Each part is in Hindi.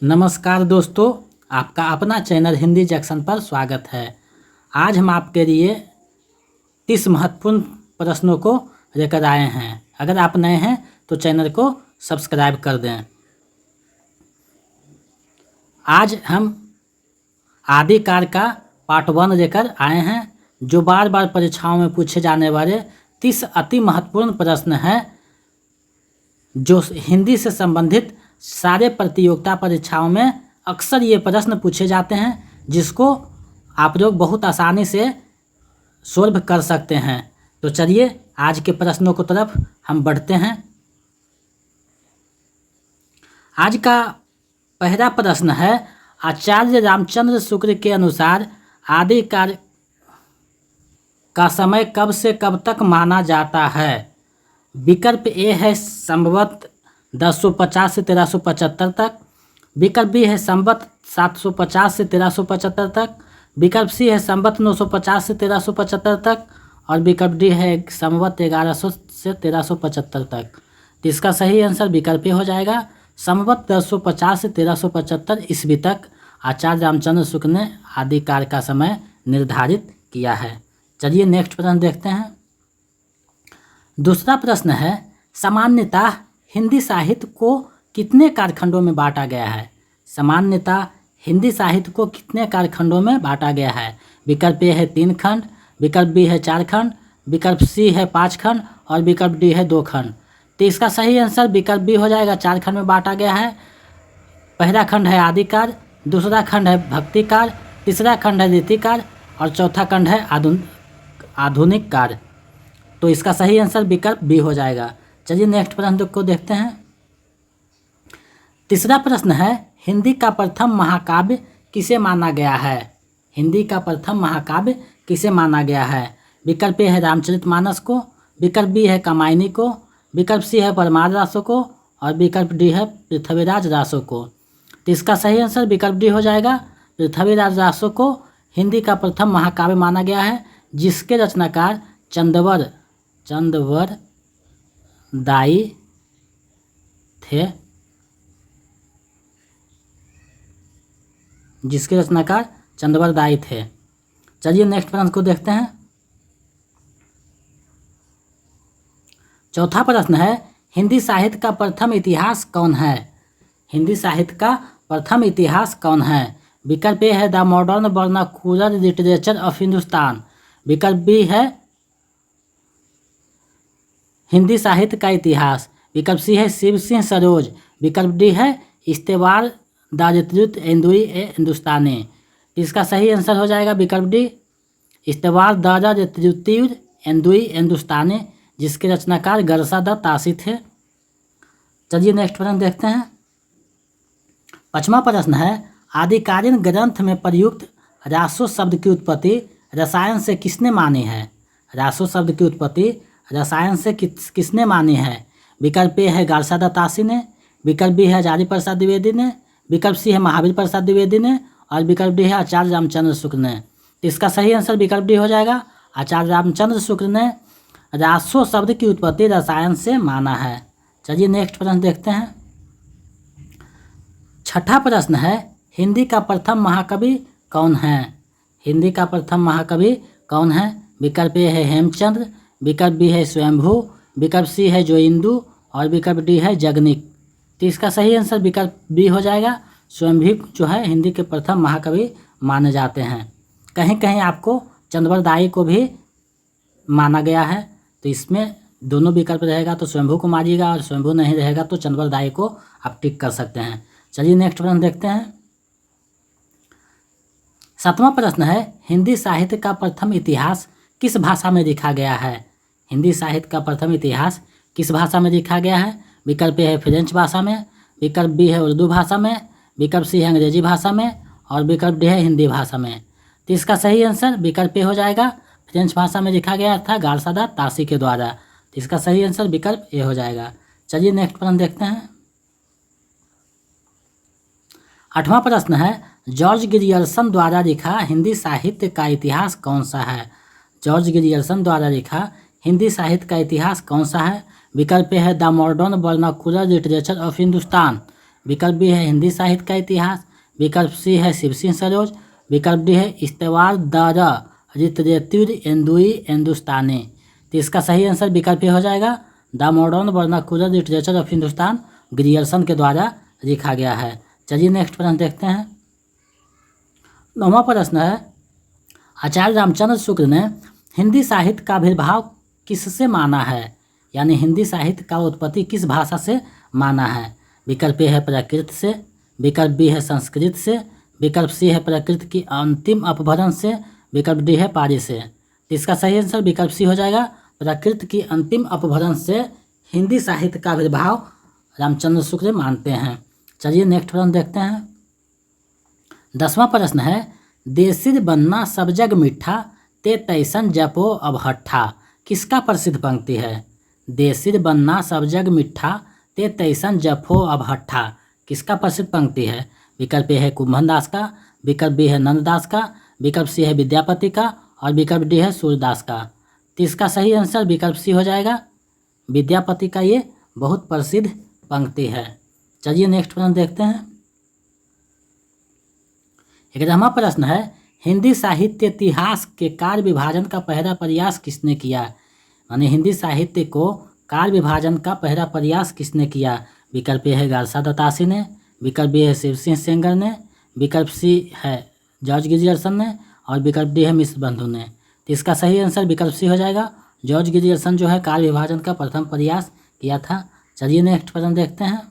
नमस्कार दोस्तों, आपका अपना चैनल हिंदी जंक्शन पर स्वागत है। आज हम आपके लिए 30 महत्वपूर्ण प्रश्नों को लेकर आए हैं। अगर आप नए हैं तो चैनल को सब्सक्राइब कर दें। आज हम आदिकाल का पार्ट 1 लेकर आए हैं, जो बार बार परीक्षाओं में पूछे जाने वाले 30 अति महत्वपूर्ण प्रश्न हैं, जो हिंदी से संबंधित सारे प्रतियोगिता परीक्षाओं में अक्सर ये प्रश्न पूछे जाते हैं, जिसको आप लोग बहुत आसानी से सोल्व कर सकते हैं। तो चलिए आज के प्रश्नों की तरफ हम बढ़ते हैं। आज का पहला प्रश्न है, आचार्य रामचंद्र शुक्ल के अनुसार आदिकाल का समय कब से कब तक माना जाता है? विकल्प ए है संवत 1050 से 1375 तक, विकल्प बी है संवत 750 से 1375 तक, विकल्प सी है संवत 950 से 1375 तक और विकल्प डी है संवत 1100 से 1375 तक। तो इसका सही आंसर विकल्प ए हो जाएगा। संवत 1050 से 1375 ईस्वी तक आचार्य रामचंद्र शुक्ल ने आदिकाल का समय निर्धारित किया है। चलिए नेक्स्ट प्रश्न देखते हैं। दूसरा प्रश्न है, सामान्यतः हिंदी साहित्य को कितने कालखंडों में बांटा गया है? सामान्यतः हिंदी साहित्य को कितने कालखंडों में बांटा गया है? विकल्प ए है 3 खंड, विकल्प बी है 4 खंड, विकल्प सी है 5 खंड और विकल्प डी है 2 खंड। तो इसका सही आंसर विकल्प बी हो जाएगा। 4 खंड में बांटा गया है। पहला खंड है आदिकाल, दूसरा खंड है भक्तिकाल, तीसरा खंड है रीतिकाल और चौथा खंड है आधुनिक काल। तो इसका सही आंसर विकल्प बी हो जाएगा। चलिए नेक्स्ट प्रश्न को देखते हैं। तीसरा प्रश्न है, हिंदी का प्रथम महाकाव्य किसे माना गया है? हिंदी का प्रथम महाकाव्य किसे माना गया है? विकल्प ए है रामचरितमानस को, विकल्प बी है कामायनी को, विकल्प सी है परमार रासो को और विकल्प डी है पृथ्वीराज रासो को। तो इसका सही आंसर विकल्प डी हो जाएगा। पृथ्वीराज रासो को हिंदी का प्रथम महाकाव्य माना गया है, जिसके रचनाकार चंदवर दाई थे। चलिए नेक्स्ट प्रश्न को देखते हैं। चौथा प्रश्न है, हिंदी साहित्य का प्रथम इतिहास कौन है? हिंदी साहित्य का प्रथम इतिहास कौन है? विकल्प ए है the modern vernacular literature of Hindustan, विकल्प बी है हिंदी साहित्य का इतिहास, विकल्प सी है शिव सिंह सरोज, विकल्प डी है इस्तेवार दारित्रुत एंदुई ए हिंदुस्तानी। इसका सही आंसर हो जाएगा विकल्प डी, इस्तेवार दारित्रुत एंदुई हिंदुस्तानी, जिसके रचनाकार गरसा द तासी थे। चलिए नेक्स्ट प्रश्न देखते हैं। पांचवा प्रश्न है, आदिकालीन ग्रंथ में प्रयुक्त रासो शब्द की उत्पत्ति रसायन से किसने मानी है? रासो शब्द की उत्पत्ति रसायन से किसने मानी है? विकल्प ए है गरसा द तासी ने, विकल्प बी है हजारी प्रसाद द्विवेदी ने, विकल्प सी है महावीर प्रसाद द्विवेदी ने और विकल्प डी है आचार्य रामचंद्र शुक्ल ने। तो इसका सही आंसर विकल्प डी हो जाएगा। आचार्य रामचंद्र शुक्ल ने रासो शब्द की उत्पत्ति रसायन से माना है। चलिए नेक्स्ट प्रश्न देखते हैं। छठा प्रश्न है, हिंदी का प्रथम महाकवि कौन है? हिंदी का प्रथम महाकवि कौन है? विकल्प ए है हेमचंद्र, विकल्प बी है स्वयंभू, विकल्प सी है जोइंदू और विकल्प डी है जगनिक। तो इसका सही आंसर विकल्प बी हो जाएगा। स्वयंभू जो है हिंदी के प्रथम महाकवि माने जाते हैं। कहीं कहीं आपको चंद्रवर दाई को भी माना गया है, तो इसमें दोनों विकल्प रहेगा तो स्वयंभू को मारिएगा और स्वयंभू नहीं रहेगा तो चंद्रवर दाई को आप टिक कर सकते हैं। चलिए नेक्स्ट प्रश्न देखते हैं। सातवां प्रश्न है, हिंदी साहित्य का प्रथम इतिहास किस भाषा में लिखा गया है? हिंदी साहित्य का प्रथम इतिहास किस भाषा में लिखा गया है? विकल्प ए है फ्रेंच भाषा में, विकल्प बी है उर्दू भाषा में, विकल्प सी है अंग्रेजी भाषा में और विकल्प डी है हिंदी भाषा में। तो इसका सही आंसर विकल्प ए हो जाएगा। फ्रेंच भाषा में लिखा गया था गरसा द तासी के द्वारा। तो इसका सही आंसर विकल्प ए हो जाएगा। चलिए नेक्स्ट प्रश्न देखते हैं। आठवां प्रश्न है, जॉर्ज गिरियर्सन द्वारा लिखा हिंदी साहित्य का इतिहास कौन सा है? जॉर्ज गिरियर्सन द्वारा लिखा हिंदी साहित्य का इतिहास कौन सा है? विकल्प ए है the modern vernacular literature of Hindustan, विकल्प बी है हिंदी साहित्य का इतिहास, विकल्प सी है शिव सिंह सरोज, विकल्प डी है इस्तेवार दारा लिटरेचर एंदुई हिंदुस्तानी। तो इसका सही आंसर विकल्प ए हो जाएगा, the modern vernacular literature of Hindustan Grierson के द्वारा लिखा गया है। चलिए नेक्स्ट प्रश्न देखते हैं। 9वां प्रश्न है, आचार्य रामचंद्र शुक्ल ने हिंदी साहित्य का आविर्भाव किससे माना है, यानी हिंदी साहित्य का उत्पत्ति किस भाषा से माना है। विकल्प ए है प्राकृत से, विकल्प बी है संस्कृत से, विकल्प सी है प्राकृत की अंतिम अपभ्रंश से, विकल्प डी है पाली से। तो इसका सही आंसर विकल्प सी हो जाएगा, प्राकृत की अंतिम अपभ्रंश से हिंदी साहित्य का आविर्भाव रामचंद्र शुक्ल मानते हैं। चलिए नेक्स्ट प्रश्न देखते हैं। 10वां प्रश्न है, देसिर बन्ना सब जग मिठा ते तैसन जपो अब हट्ठा किसका प्रसिद्ध पंक्ति है। देसिर बन्ना सब जग मिठा ते तैसन जपो अब हट्ठा किसका प्रसिद्ध पंक्ति है। विकल्प ए है कुंभन दास का, विकल्प बी है नंददास का, विकल्प सी है विद्यापति का और विकल्प डी है सूरदास का। तो इसका सही आंसर विकल्प सी हो जाएगा, विद्यापति का ये बहुत प्रसिद्ध पंक्ति है। चलिए नेक्स्ट प्रश्न देखते हैं। 11वां प्रश्न है, हिंदी साहित्य इतिहास के काल विभाजन का पहला प्रयास किसने किया, यानी हिंदी साहित्य को काल विभाजन का पहला प्रयास किसने किया। विकल्प ए है गारसा दत्तासी ने, विकल्प बी है शिव सिंह सेंगर ने, विकल्प सी है जॉर्ज गिरियर्सन ने और विकल्प डी है मिश्र बंधु ने। तो इसका सही आंसर विकल्प सी हो जाएगा, जॉर्ज गिरियर्सन जो है काल विभाजन का प्रथम प्रयास किया था। चलिए नेक्स्ट प्रश्न देखते हैं।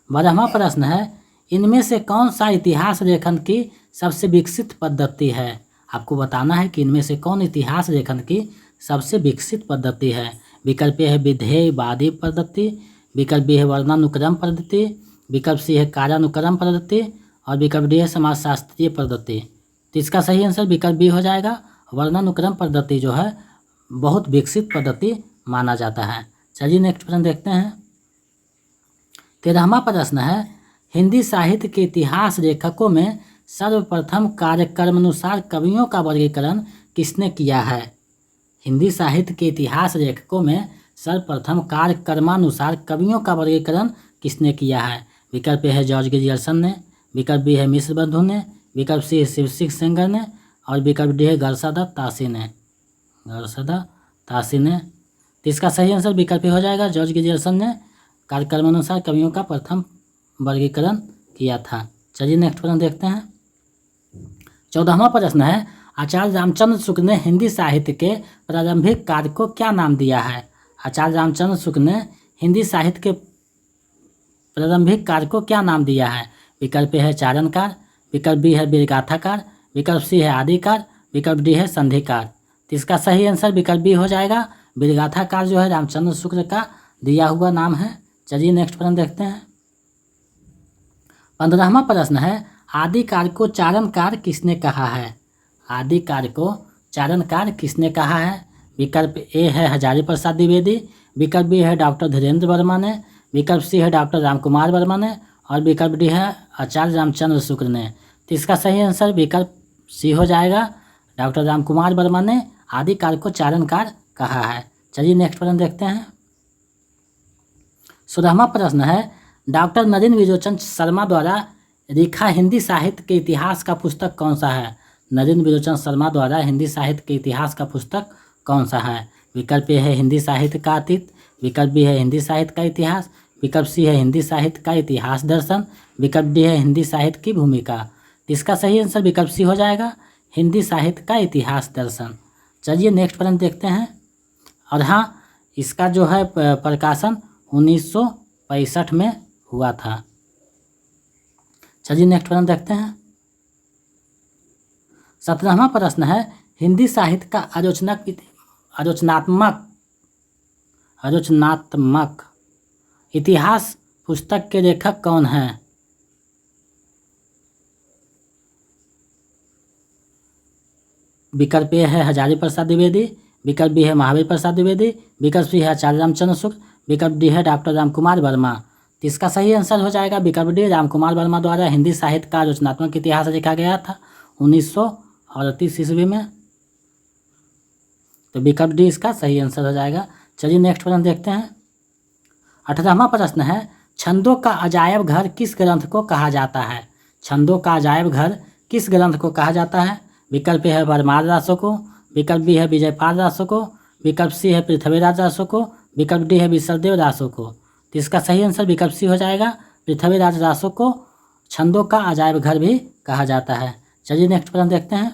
12वां प्रश्न है, इनमें से कौन सा इतिहास लेखन की सबसे विकसित पद्धति है। आपको बताना है कि इनमें से कौन इतिहास लेखन की सबसे विकसित पद्धति है। विकल्प ए है विधेयवादी पद्धति, विकल्प बी है वर्णानुक्रम पद्धति, विकल्प सी है कार्यानुक्रम पद्धति और विकल्प डी है समाजशास्त्रीय पद्धति। तो इसका सही आंसर विकल्प बी हो जाएगा, वर्णानुक्रम पद्धति जो है बहुत विकसित पद्धति माना जाता है। चलिए नेक्स्ट प्रश्न देखते हैं। 13वां प्रश्न है, हिंदी साहित्य के इतिहास लेखकों में सर्वप्रथम कार्यक्रमानुसार कवियों का वर्गीकरण किसने किया है। हिंदी साहित्य के इतिहास लेखकों में सर्वप्रथम कार्यक्रमानुसार कवियों का वर्गीकरण किसने किया है। विकल्प ए है जॉर्ज गिरियर्सन ने, विकल्प बी है मिश्र बंधु ने, विकल्प सी है शिव सिंह सेंगर ने और विकल्प डी है गारसादा तासी ने। तो इसका सही आंसर विकल्प ए हो जाएगा, जॉर्ज गिरियर्सन ने कार्यक्रमानुसार कवियों का प्रथम वर्गीकरण किया था। चलिए नेक्स्ट प्रश्न देखते हैं। 14वां प्रश्न है, आचार्य रामचंद्र शुक्ल ने हिंदी साहित्य के प्रारंभिक कार्य को क्या नाम दिया है। आचार्य रामचंद्र शुक्ल ने हिंदी साहित्य के प्रारंभिक कार्य को क्या नाम दिया है। विकल्प ए है चारणकार, विकल्प बी है वीरगाथाकार, विकल्प सी है आदिकार, विकल्प डी है संधिकार। तो इसका सही आंसर विकल्प बी हो जाएगा, वीरगाथाकार जो है रामचंद्र शुक्ल का दिया हुआ नाम है। चलिए नेक्स्ट प्रश्न देखते हैं। 15वां प्रश्न है, आदिकार को चारणकार किसने कहा है। आदिकार को चारणकार किसने कहा है। विकल्प ए है हजारी प्रसाद द्विवेदी, विकल्प बी है डॉक्टर धीरेन्द्र वर्मा ने, विकल्प सी है डॉक्टर रामकुमार वर्मा ने और विकल्प डी है आचार्य रामचंद्र शुक्ल ने। तो इसका सही आंसर विकल्प सी हो जाएगा, डॉक्टर रामकुमार वर्मा ने आदिकार को चारणकार कहा है। चलिए नेक्स्ट प्रश्न देखते हैं। 16वां प्रश्न है, डॉक्टर नरेंद्र विलोचन शर्मा द्वारा लिखा हिंदी साहित्य के इतिहास का पुस्तक कौन सा है। नरेंद्र विलोचन शर्मा द्वारा हिंदी साहित्य के इतिहास का पुस्तक कौन सा है। विकल्प ए है हिंदी साहित्य का अतीत, विकल्प बी है हिंदी साहित्य का इतिहास, विकल्प सी है हिंदी साहित्य का इतिहास दर्शन, विकल्प डी है हिंदी साहित्य की भूमिका। इसका सही आंसर विकल्प सी हो जाएगा, हिंदी साहित्य का इतिहास दर्शन। चलिए नेक्स्ट प्रश्न देखते हैं। और हाँ, इसका जो है प्रकाशन 1965 में हुआ था। चलिए नेक्स्ट प्रश्न देखते हैं। 17वां प्रश्न है, हिंदी साहित्य का आलोचनात्मक इतिहास पुस्तक के लेखक कौन हैं। विकल्प ए है हजारी प्रसाद द्विवेदी, विकल्प बी है महावीर प्रसाद द्विवेदी, विकल्प सी है आचार्य रामचंद्र शुक्ल, विकल्प डी है डॉक्टर रामकुमार वर्मा। तो इसका सही आंसर हो जाएगा विकल्प डी, रामकुमार वर्मा द्वारा हिंदी साहित्य का आलोचनात्मक इतिहास लिखा गया था 1938 ईस्वी में। तो विकल्प डी इसका सही आंसर हो जाएगा। चलिए नेक्स्ट प्रश्न देखते हैं। 18वां प्रश्न है, छंदों का अजायब घर किस ग्रंथ को कहा जाता है? छंदों का अजायब घर किस ग्रंथ को कहा जाता है? विकल्प ए है परमार रासो को, विकल्प बी है विजयपाल रासो को, विकल्प सी है पृथ्वीराज रासो को, विकल्प डी है विसलदेव रासो को। तो इसका सही आंसर विकल्प सी हो जाएगा। पृथ्वीराज रासो को छंदों का अजायब घर भी कहा जाता है। चलिए नेक्स्ट प्रश्न देखते हैं।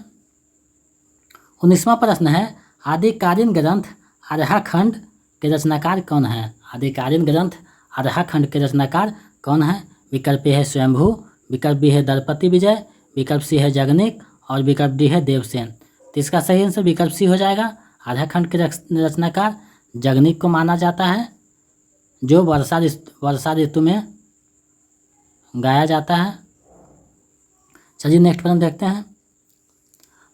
19वां प्रश्न है, आदिकालीन ग्रंथ आर्याखंड के रचनाकार कौन है? आदिकालीन ग्रंथ आर्याखंड के रचनाकार कौन है? विकल्प ए है स्वयंभू, विकल्प बी है दलपति विजय, विकल्प सी है जगनिक और विकल्प डी है देवसेन। तो इसका सही आंसर विकल्प सी हो जाएगा। आर्याखंड के रचनाकार जगनिक को माना जाता है, जो वर्षा ऋतु में गाया जाता है। चलिए नेक्स्ट प्रश्न देखते हैं।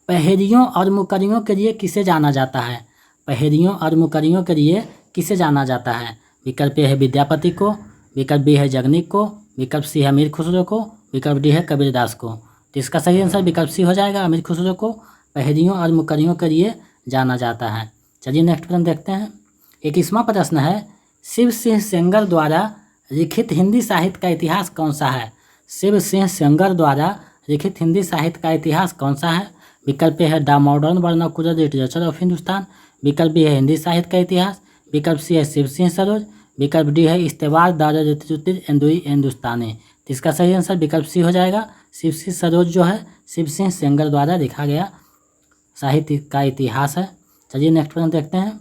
पहेलियों और मुकरियों के लिए किसे जाना जाता है? पहेलियों और मुकरियों के लिए किसे जाना जाता है? विकल्प ए है विद्यापति को, विकल्प बी है जगनिक को, विकल्प सी है अमीर खुसरो को, विकल्प डी है कबीरदास को। तो इसका सही आंसर विकल्प सी हो जाएगा। अमीर खुसरो को पहेलियों और मुकरियों के लिए जाना जाता है। चलिए नेक्स्ट प्रश्न देखते हैं। 21वां प्रश्न है, शिव सिंह सेंगर द्वारा लिखित हिंदी साहित्य का इतिहास कौन सा है? शिव सिंह सेंगर द्वारा लिखित हिंदी साहित्य का इतिहास कौन सा है? विकल्प ए है the modern vernacular literature of Hindustan, विकल्प बी है हिंदी साहित्य का इतिहास, विकल्प सी है शिव सिंह सरोज, विकल्प डी है इस्तेवार दार हिंदुस्तानी। तो इसका सही आंसर विकल्प सी हो जाएगा। शिव सिंह सरोज जो है शिव सिंह सेंगर द्वारा लिखा गया साहित्य का इतिहास है। चलिए नेक्स्ट प्रश्न देखते हैं।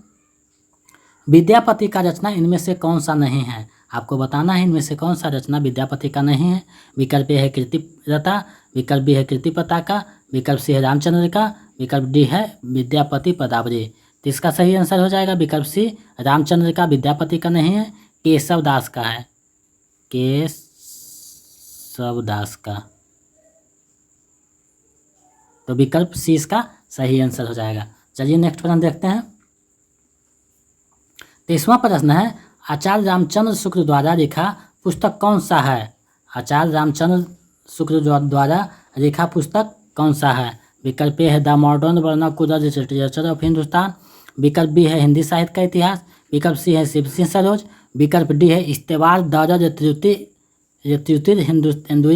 विद्यापति का रचना इनमें से कौन सा नहीं है? आपको बताना है इनमें से कौन सा रचना विद्यापति का नहीं है। विकल्प ए है कीर्तिरता, विकल्प बी है कीर्ति पताका, विकल्प सी है रामचंद्र का, विकल्प डी है विद्यापति पदावली। तो इसका सही आंसर हो जाएगा विकल्प सी, रामचंद्र का विद्यापति का नहीं है, केशव दास का है, केशव दास का। तो विकल्प सी इसका सही आंसर हो जाएगा। चलिए नेक्स्ट प्रश्न देखते हैं। 23वां प्रश्न है, आचार्य रामचंद्र शुक्ल द्वारा लिखा पुस्तक कौन सा है? आचार्य रामचंद्र शुक्ल द्वारा लिखा पुस्तक कौन सा है? विकल्प ए है the modern vernacular literature of Hindustan, विकल्प बी है हिंदी साहित्य का इतिहास, विकल्प सी है शिव सिंह सरोज, विकल्प डी है इस्तेवार दार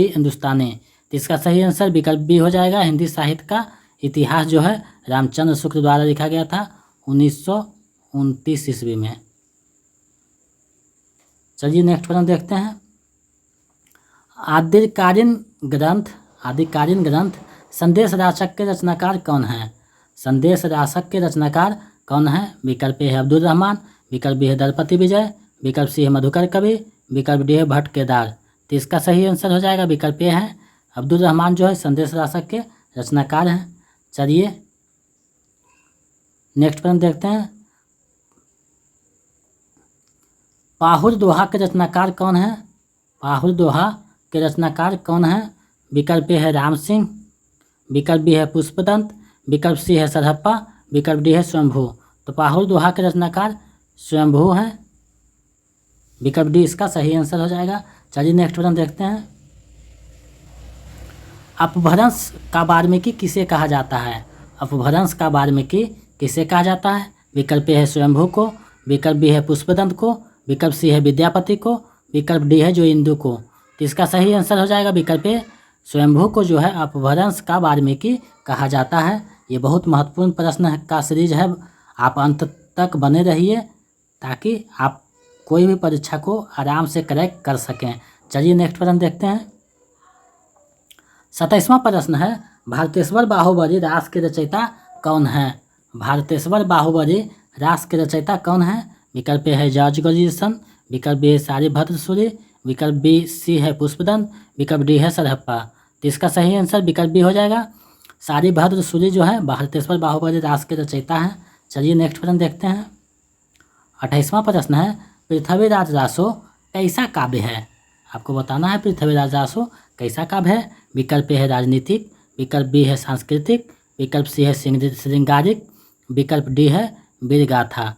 हिंदुस्तानी। तो इसका सही आंसर विकल्प बी हो जाएगा। हिंदी साहित्य का इतिहास जो है रामचंद्र शुक्ल द्वारा लिखा गया था 1929 ईस्वी में। चलिए नेक्स्ट प्रश्न देखते हैं। आदिकालीन ग्रंथ संदेश राशक के रचनाकार कौन है? संदेश राशक के रचनाकार कौन है? विकल्प ए है अब्दुल रहमान, विकल्प बी है दलपति विजय, विकल्प सी है मधुकर कवि, विकल्प डी है भट्ट केदार। तो इसका सही आंसर हो जाएगा विकल्प ए है अब्दुल रहमान जो है संदेश राशक के रचनाकार हैं। चलिए नेक्स्ट प्रश्न देखते हैं। पाहुल दोहा के रचनाकार कौन है? पाहुल दोहा के रचनाकार कौन है? विकल्प ए है राम सिंह, विकल्प बी है पुष्पदंत, विकल्प सी है सरहप्पा, विकल्प डी है स्वयंभू। तो पाहुल दोहा के रचनाकार स्वयंभू हैं, विकल्प डी इसका सही आंसर हो जाएगा। चलिए नेक्स्ट प्रश्न देखते हैं। अपभ्रंश का वाल्मीकि किसे कहा जाता है? अपभ्रंश का वाल्मीकि किसे कहा जाता है? विकल्प ए है स्वयंभू को, विकल्प बी है पुष्पदंत को, विकल्प सी है विद्यापति को, विकल्प डी है जो इंदु को। तो इसका सही आंसर हो जाएगा विकल्प ए स्वयंभू को जो है अपभ्रंश का वाल्मीकि कहा जाता है। ये बहुत महत्वपूर्ण प्रश्न का सीरीज है, आप अंत तक बने रहिए ताकि आप कोई भी परीक्षा को आराम से क्रैक कर सकें। चलिए नेक्स्ट प्रश्न देखते हैं। 27वां प्रश्न है, भारतेश्वर बाहुबली रास के रचयिता कौन है? भारतेश्वर बाहुबली रास के रचयिता कौन है? विकल्प ए है जॉर्ज ग्रेजुएशन, विकल्प बी है सारीभद्र सूरी, विकल्प बी सी है पुष्पदंत, विकल्प डी है सरहप्पा। तो इसका सही आंसर विकल्प बी हो जाएगा। सारीभद्र सूरी जो है भारतेश्वर बाहुबली रास के रचयिता हैं। चलिए नेक्स्ट प्रश्न देखते हैं। 28वां प्रश्न है, पृथ्वीराज रासो कैसा काव्य है? आपको बताना है पृथ्वीराज रासो कैसा काव्य है। विकल्प ए है राजनीतिक, विकल्प बी है सांस्कृतिक, विकल्प सी है श्रृंगारिक, विकल्प डी है वीरगाथा।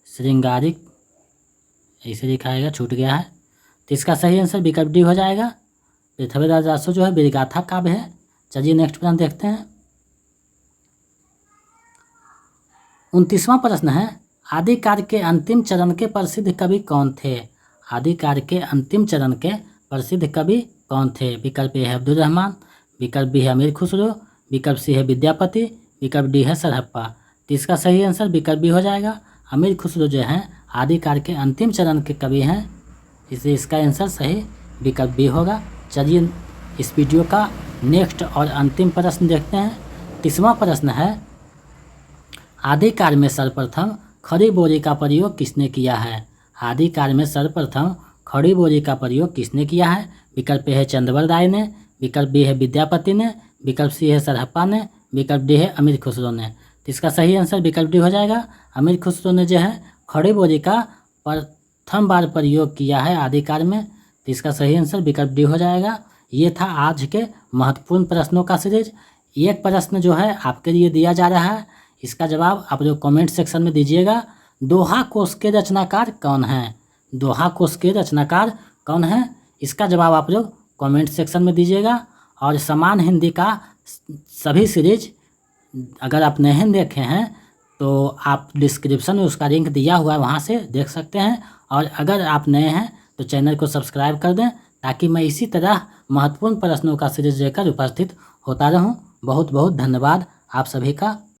श्रृंगारिक ऐसे लिखाएगा, छूट गया है। तो इसका सही आंसर विकल्प डी हो जाएगा। पृथ्वीराज रासो जो है वीरगाथा काव्य है। चलिए नेक्स्ट प्रश्न देखते हैं। 29वां प्रश्न है, आदिकाल के अंतिम चरण के प्रसिद्ध कवि कौन थे? आदि काव्य के अंतिम चरण के प्रसिद्ध कवि कौन थे? विकल्प ए है अब्दुल रहमान, विकल्प बी है अमीर खुसरो, विकल्प सी है विद्यापति, विकल्प डी है सरहप्पा। तो इसका सही आंसर विकल्प बी हो जाएगा। अमीर खुसरो जो हैं आदि काव्य के अंतिम चरण के कवि हैं, इसलिए इसका आंसर सही विकल्प बी होगा। चलिए इस वीडियो का नेक्स्ट और अंतिम प्रश्न देखते हैं। 30वां प्रश्न है, आदि काव्य में सर्वप्रथम खड़ी बोरी का प्रयोग किसने किया है? आदि काव्य में सर्वप्रथम खड़ी बोरी का प्रयोग किसने किया है? विकल्प ए है चंद्रवल राय ने, विकल्प बी है विद्यापति ने, विकल्प सी है सरहप्पा ने, विकल्प डी है अमीर खुसरो ने। तो इसका सही आंसर विकल्प डी हो जाएगा। अमीर खुसरो ने जो है खड़ी बोरी का प्रथम बार प्रयोग किया है आदि काव्य में। तो इसका सही आंसर विकल्प डी हो जाएगा। ये था आज के महत्वपूर्ण प्रश्नों का सीरीज। एक प्रश्न जो है आपके लिए दिया जा रहा है, इसका जवाब आप लोग कमेंट सेक्शन में दीजिएगा। दोहा कोश के रचनाकार कौन हैं? दोहा कोश के रचनाकार कौन हैं? इसका जवाब आप लोग कमेंट सेक्शन में दीजिएगा। और समान हिंदी का सभी सीरीज अगर आप नहीं देखे हैं तो आप डिस्क्रिप्शन में उसका लिंक दिया हुआ है, वहाँ से देख सकते हैं। और अगर आप नए हैं तो चैनल को सब्सक्राइब कर दें, ताकि मैं इसी तरह महत्वपूर्ण प्रश्नों का सीरीज लेकर उपस्थित होता रहूं। बहुत बहुत धन्यवाद आप सभी का।